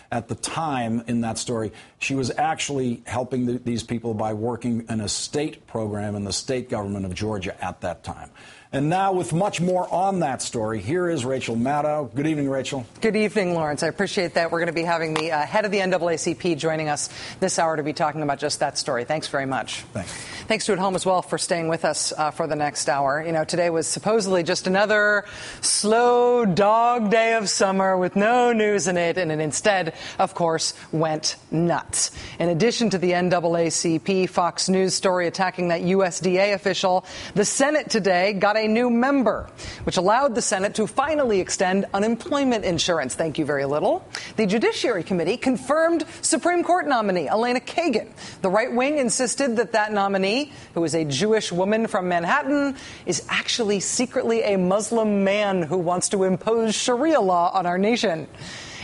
At the time in that story, she was actually helping these people by working in a state program in the state government of Georgia at that time. And now, with much more on that story, here is Rachel Maddow. Good evening, Rachel. Good evening, Lawrence. I appreciate that. We're going to be having the head of the NAACP joining us this hour to be talking about just that story. Thanks very much. Thanks. Thanks to at home as well for staying with us for the next hour. You know, today was supposedly just another slow dog day of summer with no news in it, and it instead, of course, went nuts. In addition to the NAACP Fox News story attacking that USDA official, the Senate today got a new member, which allowed the Senate to finally extend unemployment insurance. Thank you very little. The Judiciary Committee confirmed Supreme Court nominee Elena Kagan. The right wing insisted that that nominee, who is a Jewish woman from Manhattan, is actually secretly a Muslim man who wants to impose Sharia law on our nation.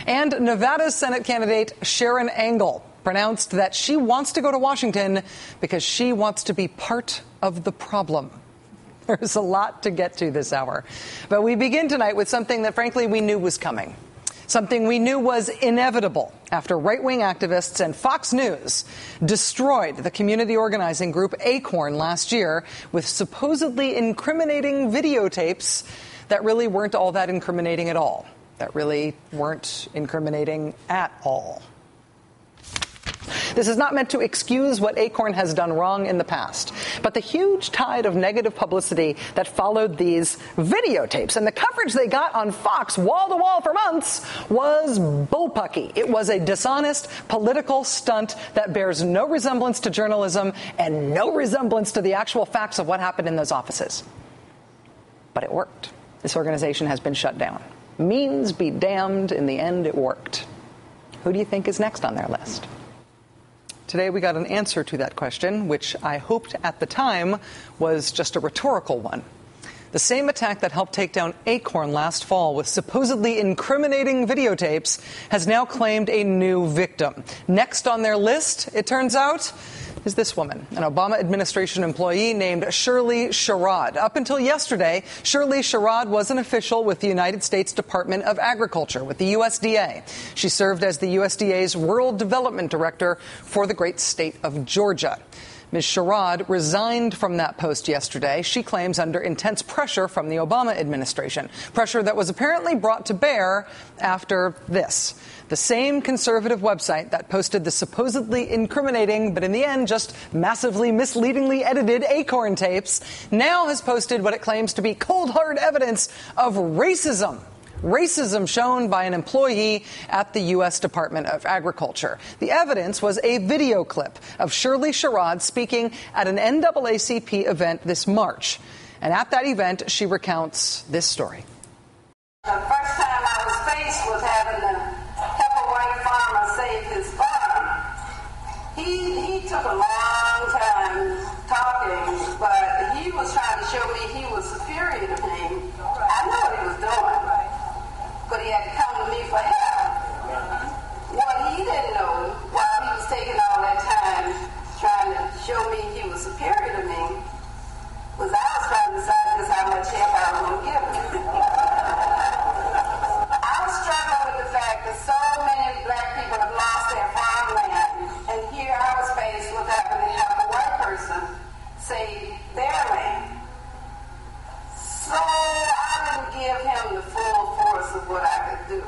And Nevada's Senate candidate Sharon Angle pronounced that she wants to go to Washington because she wants to be part of the problem. There's a lot to get to this hour. But we begin tonight with something that, frankly, we knew was coming. Something we knew was inevitable after right-wing activists and Fox News destroyed the community organizing group Acorn last year with supposedly incriminating videotapes that really weren't all that incriminating at all. That really weren't incriminating at all. This is not meant to excuse what Acorn has done wrong in the past, but the huge tide of negative publicity that followed these videotapes and the coverage they got on Fox wall to wall for months was bullpucky. It was a dishonest political stunt that bears no resemblance to journalism and no resemblance to the actual facts of what happened in those offices. But it worked. This organization has been shut down. Means be damned, in the end it worked. Who do you think is next on their list? Today we got an answer to that question, which I hoped at the time was just a rhetorical one. The same attack that helped take down Acorn last fall with supposedly incriminating videotapes has now claimed a new victim. Next on their list, it turns out, is this woman, an Obama administration employee named Shirley Sherrod. Up until yesterday, Shirley Sherrod was an official with the United States Department of Agriculture, with the USDA. She served as the USDA's Rural Development Director for the great state of Georgia. Ms. Sherrod resigned from that post yesterday, she claims under intense pressure from the Obama administration, pressure that was apparently brought to bear after this. The same conservative website that posted the supposedly incriminating, but in the end just massively misleadingly edited Acorn tapes, now has posted what it claims to be cold hard evidence of racism. Racism shown by an employee at the U.S. Department of Agriculture. The evidence was a video clip of Shirley Sherrod speaking at an NAACP event this March. And at that event, she recounts this story. The first time I was faced with having to help a white farmer save his farm, he took a long time talking, but he was trying to show me he was superior to me. I knew what he was doing. But he had to come to me for help. What he didn't know, while he was taking all that time trying to show me he was superior to me, was I was trying to decide just how much help I was going to give him. I was struggling with the fact that so many black people have lost their farmland, and here I was faced with having to help a white person save their land. So I didn't give him the full force of what I could do.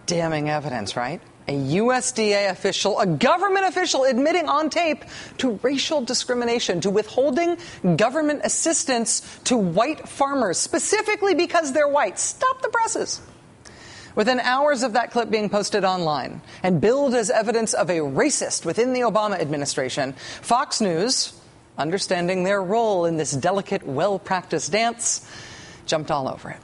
Damning evidence, right? A USDA official, a government official admitting on tape to racial discrimination, to withholding government assistance to white farmers, specifically because they're white. Stop the presses. Within hours of that clip being posted online and billed as evidence of a racist within the Obama administration, Fox News, understanding their role in this delicate, well-practiced dance, jumped all over it.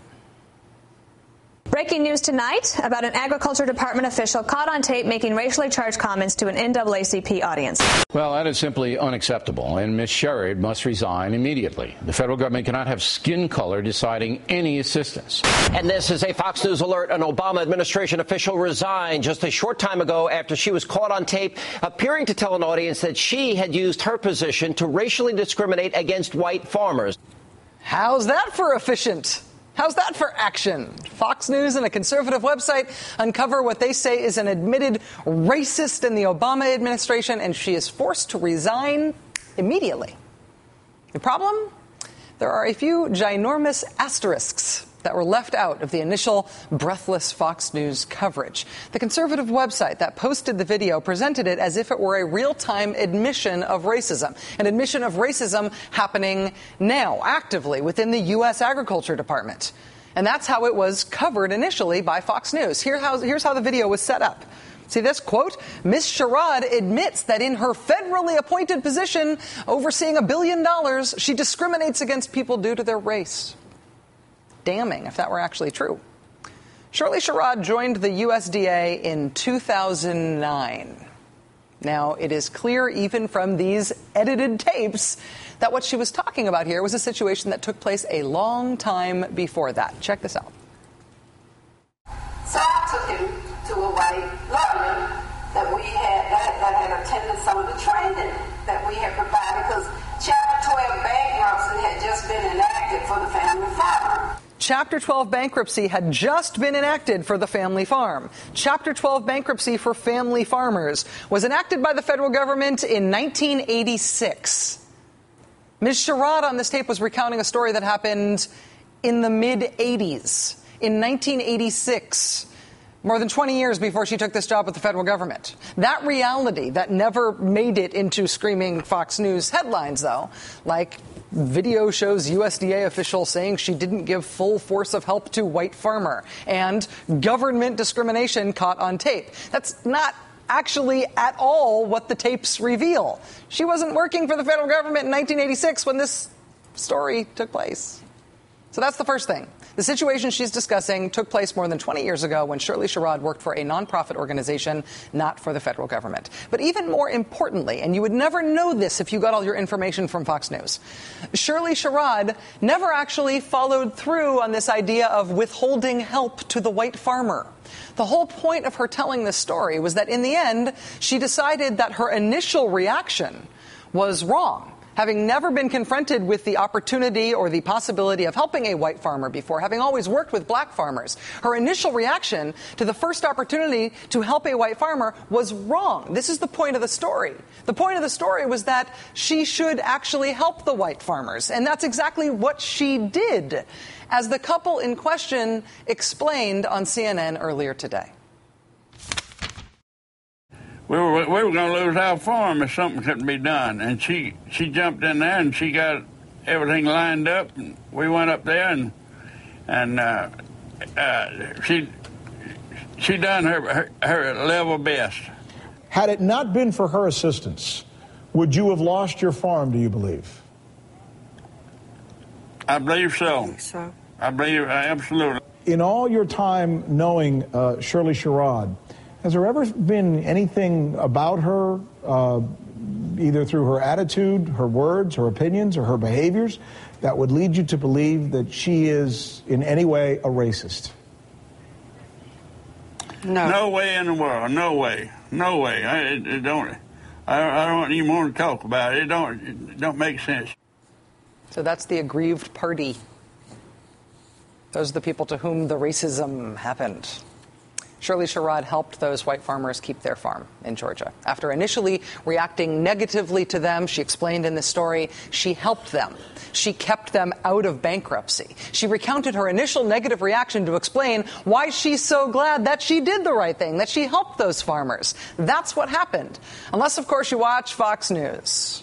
Breaking news tonight about an Agriculture Department official caught on tape making racially charged comments to an NAACP audience. Well, that is simply unacceptable, and Ms. Sherrod must resign immediately. The federal government cannot have skin color deciding any assistance. And this is a Fox News alert. An Obama administration official resigned just a short time ago after she was caught on tape appearing to tell an audience that she had used her position to racially discriminate against white farmers. How's that for efficient? How's that for action? Fox News and a conservative website uncover what they say is an admitted racist in the Obama administration, and she is forced to resign immediately. The problem? There are a few ginormous asterisks that were left out of the initial breathless Fox News coverage. The conservative website that posted the video presented it as if it were a real-time admission of racism, an admission of racism happening now, actively, within the U.S. Agriculture Department. And that's how it was covered initially by Fox News. Here's how the video was set up. See this, quote, Ms. Sherrod admits that in her federally appointed position overseeing $1 billion, she discriminates against people due to their race. Damning if that were actually true. Shirley Sherrod joined the USDA in 2009. Now, it is clear even from these edited tapes that what she was talking about here was a situation that took place a long time before that. Check this out. So I took him to a white lawyer that had attended some of the training that we had provided, because Chapter 12 bankruptcy had just been enacted for the family farmer. Chapter 12 bankruptcy had just been enacted for the family farm. Chapter 12 bankruptcy for family farmers was enacted by the federal government in 1986. Ms. Sherrod on this tape was recounting a story that happened in the mid-'80s, in 1986. More than 20 years before she took this job with the federal government. That reality that never made it into screaming Fox News headlines, though, like video shows USDA official saying she didn't give full force of help to white farmer, and government discrimination caught on tape. That's not actually at all what the tapes reveal. She wasn't working for the federal government in 1986 when this story took place. So that's the first thing. The situation she's discussing took place more than 20 years ago when Shirley Sherrod worked for a nonprofit organization, not for the federal government. But even more importantly, and you would never know this if you got all your information from Fox News, Shirley Sherrod never actually followed through on this idea of withholding help to the white farmer. The whole point of her telling this story was that in the end, she decided that her initial reaction was wrong. Having never been confronted with the opportunity or the possibility of helping a white farmer before, having always worked with black farmers, her initial reaction to the first opportunity to help a white farmer was wrong. This is the point of the story. The point of the story was that she should actually help the white farmers, and that's exactly what she did, as the couple in question explained on CNN earlier today. We were going to lose our farm if something couldn't be done. And she jumped in there and she got everything lined up. And we went up there and she done her level best. Had it not been for her assistance, would you have lost your farm, do you believe? I believe so. I believe absolutely. In all your time knowing Shirley Sherrod, has there ever been anything about her, either through her attitude, her words, her opinions, or her behaviors, that would lead you to believe that she is in any way a racist? No. No way in the world. No way. No way. I don't even want to talk about it. It don't make sense. So that's the aggrieved party. Those are the people to whom the racism happened. Shirley Sherrod helped those white farmers keep their farm in Georgia. After initially reacting negatively to them, she explained in this story, she helped them. She kept them out of bankruptcy. She recounted her initial negative reaction to explain why she's so glad that she did the right thing, that she helped those farmers. That's what happened. Unless, of course, you watch Fox News.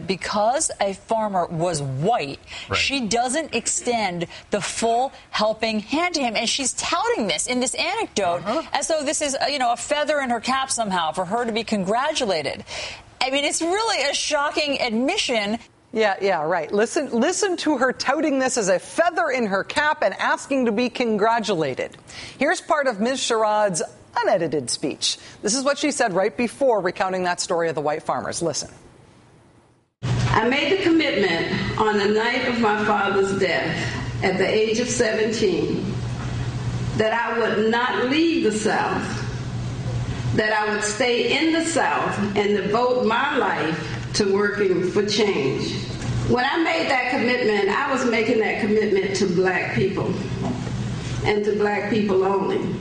Because a farmer was white, right, she doesn't extend the full helping hand to him. And she's touting this in this anecdote as though this is, a feather in her cap somehow for her to be congratulated. I mean, it's really a shocking admission. Yeah, right. Listen to her touting this as a feather in her cap and asking to be congratulated. Here's part of Ms. Sherrod's unedited speech. This is what she said right before recounting that story of the white farmers. Listen. I made the commitment on the night of my father's death at the age of 17 that I would not leave the South, that I would stay in the South and devote my life to working for change. When I made that commitment, I was making that commitment to black people and to black people only.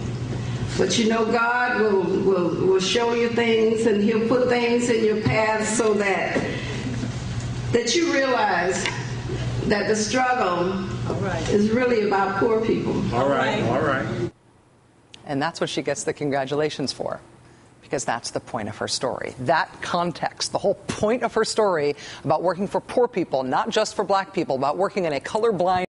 But you know, God will show you things, and he'll put things in your path so that you realize that the struggle is really about poor people. All right. And that's what she gets the congratulations for, because that's the point of her story. That context, the whole point of her story about working for poor people, not just for black people, about working in a colorblind